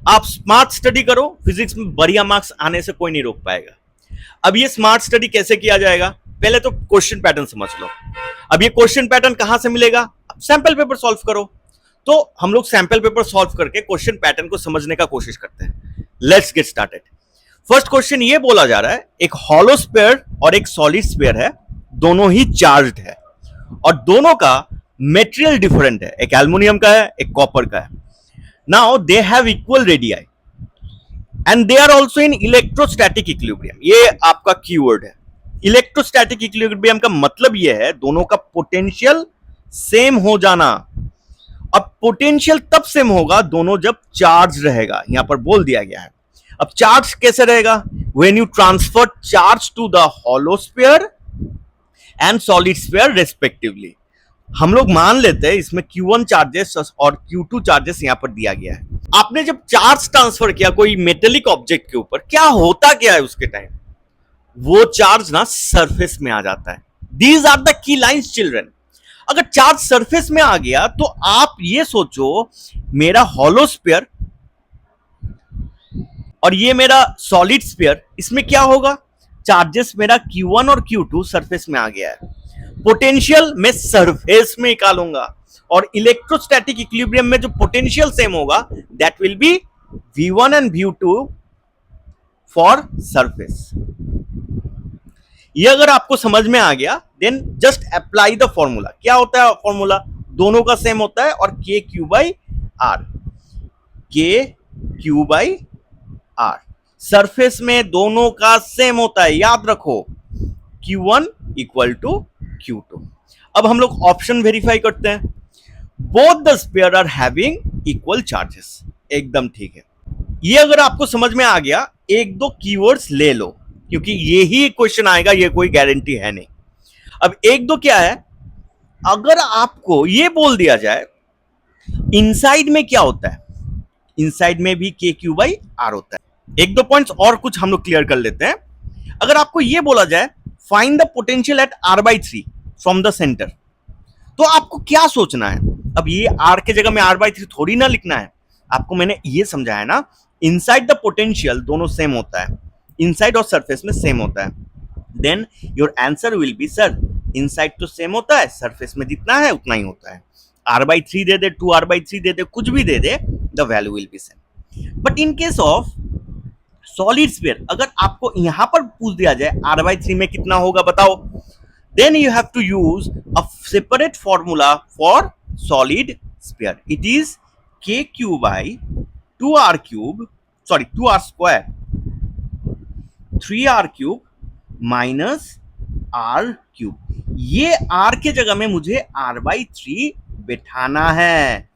आप smart study करो, physics में बढ़िया मार्क्स आने से कोई नहीं रोक पाएगा। अब ये स्मार्ट स्टडी कैसे किया जाएगा, पहले तो क्वेश्चन पैटर्न समझ लो। अब ये क्वेश्चन पैटर्न कहां से मिलेगा, सैंपल पेपर सॉल्व करो। तो हम लोग सैंपल पेपर सॉल्व करके क्वेश्चन पैटर्न को समझने का कोशिश करते हैं। Let's get started. First question ये बोला जा रहा है, एक हॉलो स्फीयर और एक सॉलिड स्फीयर है, दोनों ही चार्ज्ड है और दोनों का मेटेरियल डिफरेंट है, एक एल्युमिनियम का है एक कॉपर का है। Now they have equal radii and they are also in electrostatic equilibrium. ये आपका कीवर्ड है। इलेक्ट्रोस्टैटिक इक्विलिब्रियम का मतलब यह है दोनों का पोटेंशियल सेम हो जाना। अब पोटेंशियल तब सेम होगा दोनों जब चार्ज रहेगा, यहां पर बोल दिया गया है। अब चार्ज कैसे रहेगा, when you transfer charge to the hollow sphere and solid sphere respectively. हम लोग मान लेते हैं इसमें Q1 चार्जेस और Q2 चार्जेस यहां पर दिया गया है। आपने जब चार्ज ट्रांसफर किया कोई मेटेलिक ऑब्जेक्ट के ऊपर, क्या होता क्या है उसके टाइम, वो चार्ज ना सरफेस में आ जाता है। These are the key lines children. अगर चार्ज सरफेस में आ गया तो आप ये सोचो, मेरा हॉलो स्फीयर और ये मेरा सॉलिड स्फीयर, इसमें क्या होगा, चार्जेस मेरा Q1 और Q2 सरफेस में आ गया है। पोटेंशियल मैं सरफेस में निकालूंगा और इलेक्ट्रोस्टैटिक इक्विलिब्रियम में जो पोटेंशियल सेम होगा that will be V1 and V2 for surface. ये अगर आपको समझ में आ गया then just apply the formula. क्या होता है फॉर्मूला, दोनों का सेम होता है और के क्यू बाई आर, के क्यू बाई आर। सरफेस में दोनों का सेम होता है, याद रखो, Q1 इक्वल टू Q2। अब हम लोग ऑप्शन वेरीफाई करते हैं। Both the sphere are having equal charges, एकदम ठीक है। ये अगर आपको समझ में आ गया, एक दो कीवर्ड्स ले लो क्योंकि ये ही क्वेश्चन आएगा, ये कोई गारंटी है नहीं। अब एक दो क्या है, अगर आपको ये बोल दिया जाए इनसाइड में क्या होता है, इनसाइड में भी के क्यू बाई आर होता है। एक दो पॉइंट्स और कुछ हम लोग क्लियर कर लेते हैं। अगर आपको ये बोला जाए find the potential at r/3 from the centre, तो आपको क्या सोचना है। अब ये r के जगह में r/3 थोड़ी ना लिखना है, आपको मैंने ये समझाया ना, इनसाइड द पोटेंशियल दोनों सेम होता है, इनसाइड और सरफेस में सेम होता है। Then your answer will be sir, inside तो सेम होता है, सरफेस में जितना है उतना ही होता है। r/3 दे दे, 2r/3 दे दे, कुछ भी दे दे, the value will be same. But in case of solid sphere, अगर आपको यहां पर पूछ दिया जाए r/3 में कितना होगा बताओ, then you have to use a separate formula for solid sphere. It is k cube by 2r cube, sorry 2r square 3r cube minus r cube. ये r के जगह में मुझे r/3 बिठाना है।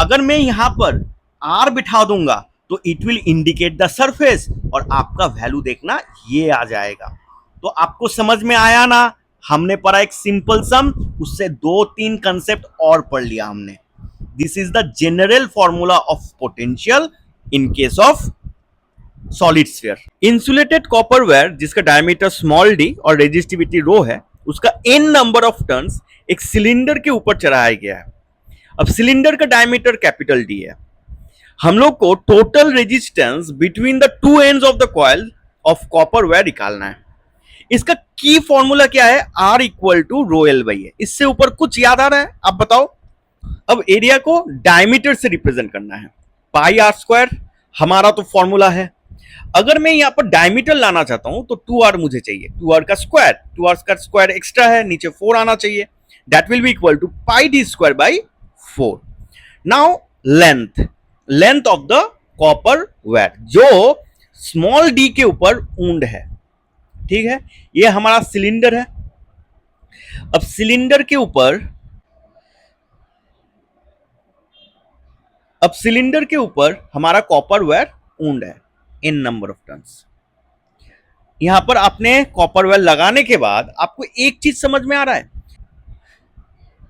अगर मैं यहां पर r बिठा दूंगा तो it will indicate the surface और आपका वैल्यू देखना ये आ जाएगा। तो आपको समझ में आया ना, हमने पढ़ा एक सिंपल सम, उससे दो तीन कंसेप्ट और पढ़ लिया हमने। This is the general formula of potential in case of solid sphere. Insulated copper wire जिसका डायमीटर स्मॉल डी और रेजिस्टिविटी रो है, उसका n नंबर ऑफ टर्न्स एक सिलेंडर के ऊपर चढ़ाया गया है। अब सिलेंडर का डायमीटर कैपिटल डी है। हम लोग को total resistance between the two ends of the coil of copper wire निकालना है। इसका की फॉर्मूला क्या है, R equal to rho L by है। इससे ऊपर कुछ याद आ रहा है, आप बताओ। अब एरिया को डायमीटर से रिप्रेजेंट करना है, पाई आर स्क्वायर हमारा तो फॉर्मूला है। अगर मैं यहां पर डायमीटर लाना चाहता हूं तो 2r मुझे चाहिए, 2r का स्क्वायर, 2r का स्क्वायर एक्स्ट्रा है, नीचे 4 आना चाहिए, that will be equal to pi d square by 4। Now length, length of the copper wire जो स्मॉल डी के ऊपर ऊंड है, ठीक है, ये हमारा सिलेंडर है। अब सिलेंडर के ऊपर, अब सिलेंडर के ऊपर हमारा कॉपर वायर ऊंड है, इन नंबर ऑफ टर्न्स। यहां पर आपने कॉपर वायर लगाने के बाद आपको एक चीज समझ में आ रहा है,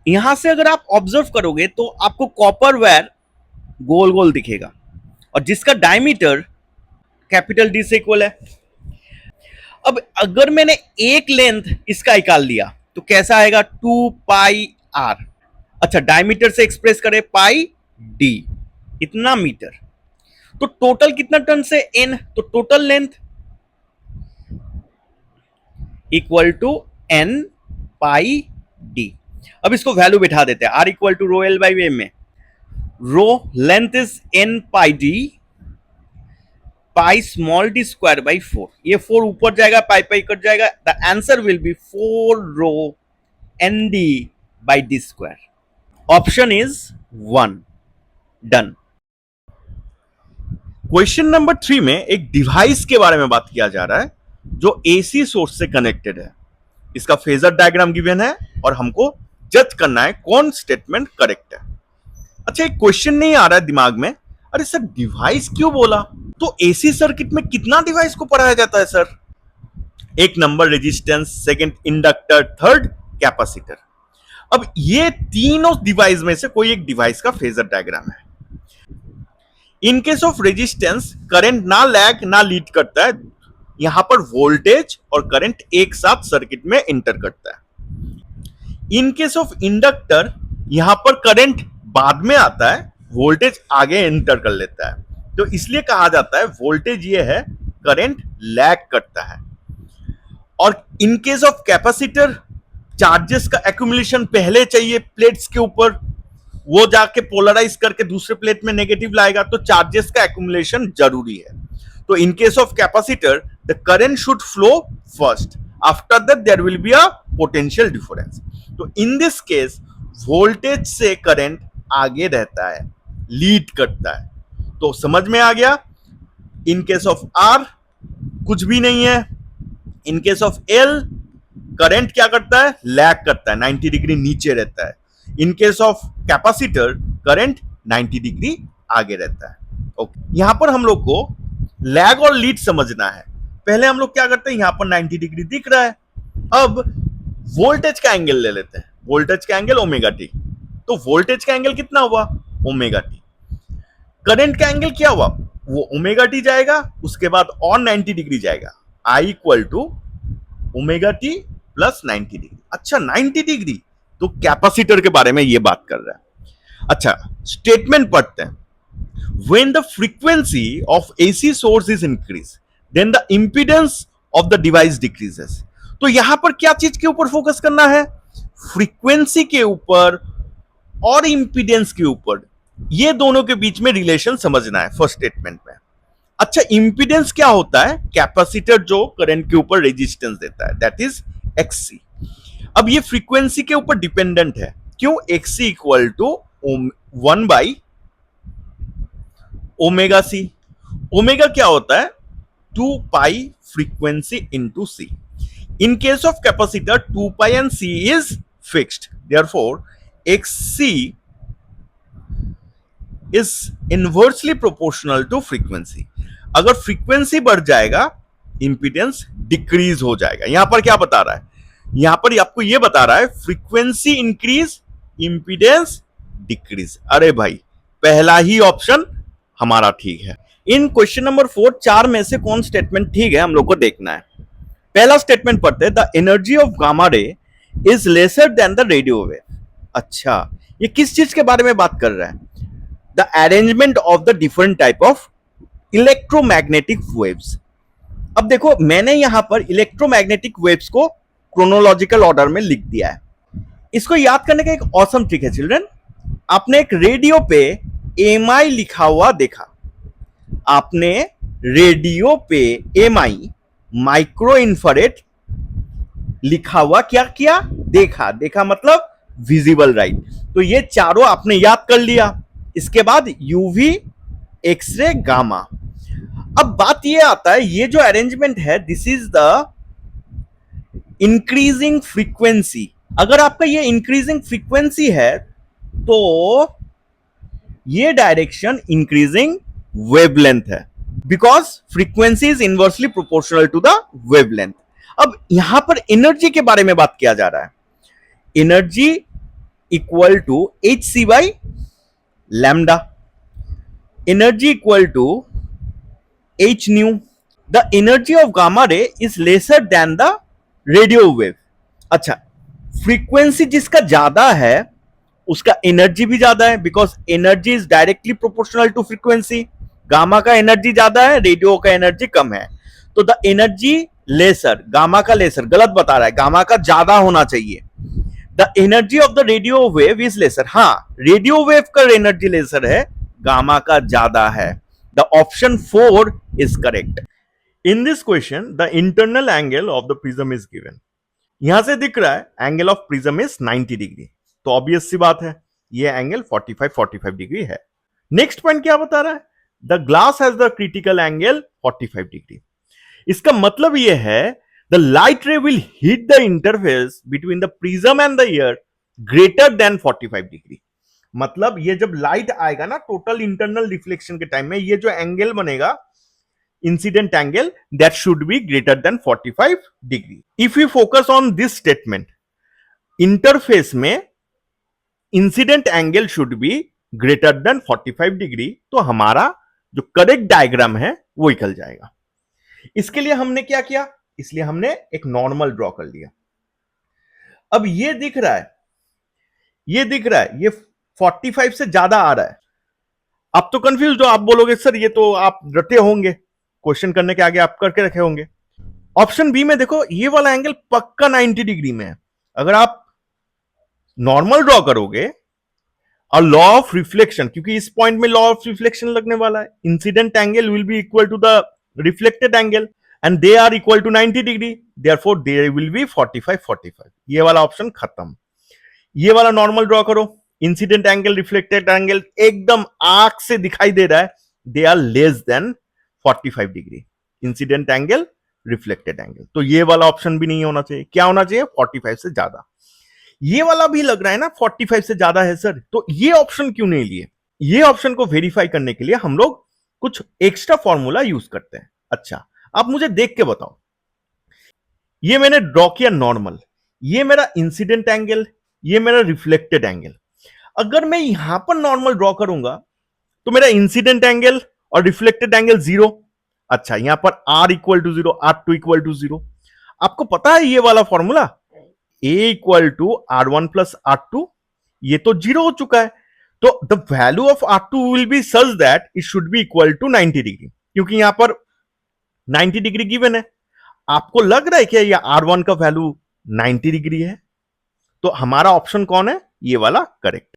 यहां से अगर आप ऑब्जर्व करोगे तो आपको कॉपर वायर गोल गोल दिखेगा और जिसका डायमीटर कैपिटल डी से इक्वल है। अब अगर मैंने एक लेंथ इसका निकाल लिया तो कैसा आएगा, 2 पाई आर। अच्छा, डायमीटर से एक्सप्रेस करें पाई डी, इतना मीटर। तो टोटल कितना टर्न है? n, तो total length equal to n pi d। अब इसको वैल्यू बिठा देते हैं, r equal to rho L by वे में rho length is n pi d pi small d square by 4। ये 4 ऊपर जाएगा, पाई पाई कट जाएगा, the answer will be 4 rho N D by D square. Option is 1। Done. Question number 3 में एक device के बारे में बात किया जा रहा है जो एसी सोर्स से कनेक्टेड है। इसका फेजर डायग्राम गिवन है और हमको जज करना है कौन स्टेटमेंट करेक्ट है। अच्छा, एक क्वेश्चन नहीं आ रहा है दिमाग में, अरे सर डिवाइस क्यों बोला? तो एसी सर्किट में कितना डिवाइस को पढ़ाया जाता है सर? एक number resistance, second inductor, third capacitor. अब ये तीनों डिवाइस में से कोई एक डिवाइस का फेजर डायग्राम है। इन केस ऑफ रेजिस्टेंस करंट ना लैग ना लीड करता है, यहां पर वोल्टेज और करंट एक साथ सर्किट में इंटर करता है। इन केस ऑफ इंडक्टर यहां पर करंट बाद में आता है, वोल्टेज आगे एंटर कर लेता है, तो इसलिए कहा जाता है वोल्टेज ये है, करंट लैग करता है। और इन केस ऑफ कैपेसिटर चार्जेस का एक्यूमुलेशन पहले चाहिए प्लेट्स के ऊपर, वो जाके पोलराइज करके दूसरे प्लेट में नेगेटिव लाएगा, तो चार्जेस का एक्यूमुलेशन जरूरी है। तो in case of capacitor the current should flow first, after that there will be a potential difference. तो इन दिस केस वोल्टेज से करंट आगे रहता है, लीड करता है। तो समझ में आ गया। इन केस ऑफ आर कुछ भी नहीं है। इन केस ऑफ एल करंट क्या करता है? लैग करता है, 90 डिग्री नीचे रहता है। इन case of capacitor current 90 degree आगे रहता है। ओके, यहां पर हम लोग को लैग और लीड समझना है। पहले हम लोग क्या करते हैं, यहां पर 90 डिग्री दिख रहा है, अब वोल्टेज का एंगल ले लेते हैं। वोल्टेज का एंगल ओमेगा टी, तो वोल्टेज का एंगल कितना हुआ? Omega T. करंट का एंगल क्या हुआ? वो ओमेगा टी जाएगा, उसके बाद और 90 डिग्री जाएगा, I equal to omega t plus 90 degree. अच्छा, 90 डिग्री, तो कैपेसिटर के बारे में ये बात कर रहा है। अच्छा, स्टेटमेंट पढ़ते हैं। When the frequency of AC source is increased, then the impedance of the device decreases. तो यहां पर क्या चीज के ऊपर फोकस करना है? फ्रीक्वेंसी के ऊपर और इंपीडेंस के ऊपर। ये दोनों के बीच में रिलेशन समझना है फर्स्ट स्टेटमेंट में। अच्छा, इंपीडेंस क्या होता है? कैपेसिटर जो करंट के ऊपर रेजिस्टेंस देता है, दैट इज एक्ससी। अब ये फ्रीक्वेंसी के ऊपर डिपेंडेंट है। क्यों? XC equal to 1 by omega C. Omega क्या होता है? 2 pi frequency into C. In case of capacitor 2 pi and C is fixed, therefore XC is inversely proportional to frequency. अगर फ्रीक्वेंसी बढ़ जाएगा, इंपीडेंस डिक्रीज हो जाएगा। यहां पर क्या बता रहा है? यहां पर आपको यह बता रहा है फ्रीक्वेंसी इंक्रीज, इंपीडेंस डिक्रीज। अरे भाई, पहला ही ऑप्शन हमारा ठीक है। इन क्वेश्चन नंबर 4 4 में से कौन स्टेटमेंट ठीक है हम लोग को देखना है। पहला स्टेटमेंट पढ़ते हैं, the energy of gamma ray is lesser than the radio wave. अच्छा, ये किस चीज के बारे में बात कर रहा है? The arrangement of the different type of electromagnetic waves. अब देखो, मैंने यहां पर इलेक्ट्रोमैग्नेटिक वेव्स को क्रोनोलॉजिकल ऑर्डर में लिख दिया है। इसको याद करने का एक ऑसम ट्रिक है चिल्ड्रन। आपने एक रेडियो पे एमआई लिखा हुआ देखा, आपने रेडियो पे एमआई माइक्रो इंफ्रारेड लिखा हुआ क्या किया? देखा। देखा मतलब विजिबल, राइट? तो ये चारों आपने याद कर लिया। इसके बाद यूवी, एक्सरे, गामा। अब बात ये आता है, ये जो अरेंजमेंट है, this is the increasing frequency. अगर आपका ये इंक्रीजिंग फ्रीक्वेंसी है तो ये डायरेक्शन इंक्रीजिंग वेवलेंथ है, because frequency is inversely proportional to the wavelength. अब यहां पर एनर्जी के बारे में बात किया जा रहा है। Energy equal to h c by lambda, energy equal to h nu. The energy of gamma ray is lesser than the radio wave. अच्छा, फ्रीक्वेंसी जिसका ज्यादा है उसका एनर्जी भी ज्यादा है, because energy is directly proportional to frequency. Gamma का energy ज्यादा है, रेडियो का एनर्जी कम है, तो द एनर्जी लेसर, गामा का लेसर, गलत बता रहा है, गामा का ज्यादा होना चाहिए। The energy of the radio wave is lesser, हाँ रेडियो वेव का एनर्जी लेसर है, गामा का ज्यादा है। The option 4 is correct. In this question the internal angle of the prism is given. यहां से दिख रहा है angle of prism is 90 degree, तो ऑब्वियस सी बात है ये एंगल 45 डिग्री है। नेक्स्ट पॉइंट क्या बता रहा है, the glass has the critical angle 45 degree. इसका मतलब यह है the light ray will hit the interface between the prism and the air greater than 45 degree. मतलब ये जब लाइट आएगा ना टोटल इंटरनल रिफ्लेक्शन के टाइम में, ये जो एंगल बनेगा incident angle, that should be greater than 45 degree. If you focus on this statement, interface में incident angle should be greater than 45 degree, तो हमारा जो करेक्ट डायग्राम है वो निकल जाएगा। इसके लिए हमने क्या किया, इसलिए हमने एक नॉर्मल ड्रॉ कर लिया। अब ये दिख रहा है, ये 45 से ज्यादा आ रहा है। आप तो कंफ्यूज हो, आप बोलोगे सर ये तो आप रटे होंगे, क्वेश्चन करने के आगे आप करके रखे होंगे। ऑप्शन बी में देखो ये वाला एंगल पक्का 90 डिग्री में है। अगर आप नॉर्मल ड्रॉ करोगे और लॉ ऑफ रिफ्लेक्शन, क्योंकि इस पॉइंट में लॉ ऑफ रिफ्लेक्शन लगने वाला है, incident angle will be equal to the reflected angle and they are equal to 90 degree, therefore they will be 45। ये वाला ऑप्शन खत्म। ये वाला नॉर्मल ड्रॉ करो, इंसिडेंट एंगल रिफ्लेक्टेड एंगल एकदम आंख से दिखाई दे रहा है, they are less than 45 degree, incident angle reflected angle. तो ये वाला ऑप्शन भी नहीं होना चाहिए। क्या होना चाहिए, 45 से ज्यादा। ये वाला भी लग रहा है ना 45 से ज्यादा है सर, तो ये ऑप्शन क्यों नहीं लिए। ये ऑप्शन को वेरीफाई करने के लिए हम लोग कुछ एक्स्ट्रा फॉर्मूला यूज करते हैं। अच्छा आप मुझे देख के बताओ, ये मैंने ड्रॉ किया नॉर्मल, ये मेरा इंसिडेंट एंगल, ये मेरा रिफ्लेक्टेड एंगल। अगर मैं यहां पर नॉर्मल ड्रॉ करूंगा तो मेरा इंसिडेंट एंगल और रिफ्लेक्टेड एंगल 0। अच्छा यहां पर r equal to 0, r2 equal to 0। आपको पता है ये वाला formula a equal to r1 plus r2, ये तो 0 हो चुका है, तो the value of r2 will be such that it should be equal to 90 degree, क्योंकि यहां पर 90 डिग्री गिवन है। आपको लग रहा है कि ये r1 का वैल्यू 90 डिग्री है, तो हमारा ऑप्शन कौन है, ये वाला करेक्ट।